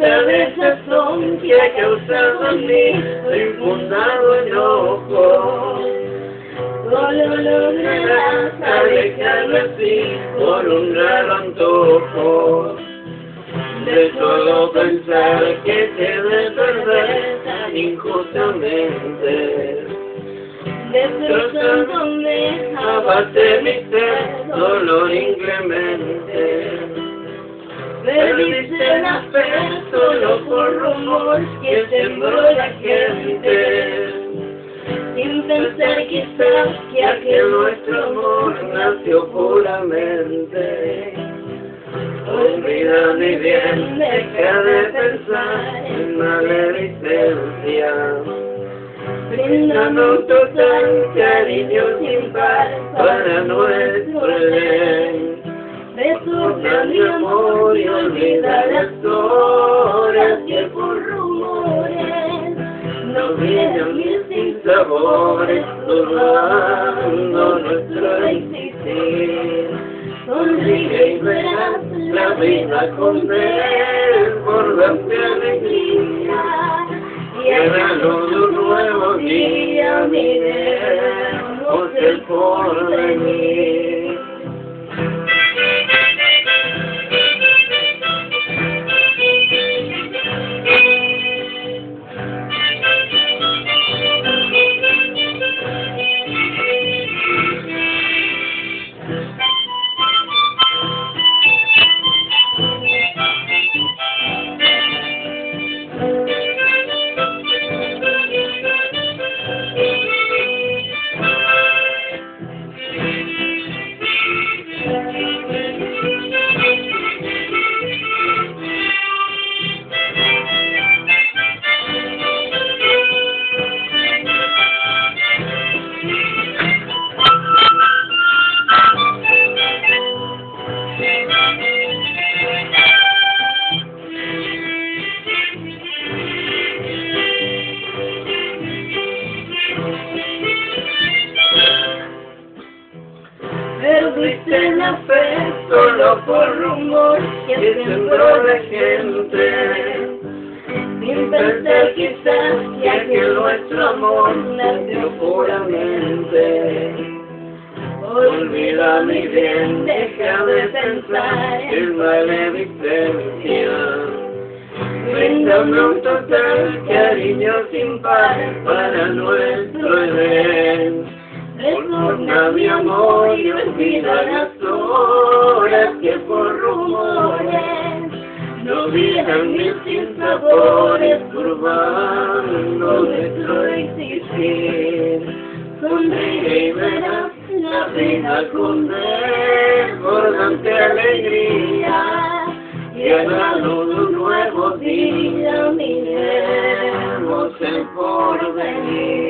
punta de sazón que ha causado en mí infundado enojo. Solo lograrás alejarme así por un raro antojo de solo pensar que te de perder tan injustamente, destrozándome a base de mi ser, dolor inclemente. Perdiste la fe solo por rumor que sembró la gente, sin pensar quizás que aquel nuestro amor nació puramente. Olvida mi bien, deja de pensar en maledicencia, brindando un total cariño sin par para nuestro bien. Retorna mi amor y olvida las horas que por rumores nos vienen mil sinsabores, turbando nuestro existir. Sonríe y verás la vida con desbordante alegría, y a la luz de un nuevo día miremos el porvenir. Perdiste la fe solo por rumor que sembró la gente, sin pensar quizás que aquel nuestro amor nació puramente. Olvida mi bien, deja de pensar en maledicencia, bríndame un total cariño sin par para nuestro bien. Retorna mi amor y olvida las horas que por rumores nos dieron mil sinsabores, turbando nuestro existir. Sonríe y verás la vida con desbordante alegría, y a la luz de un nuevo día miremos el porvenir.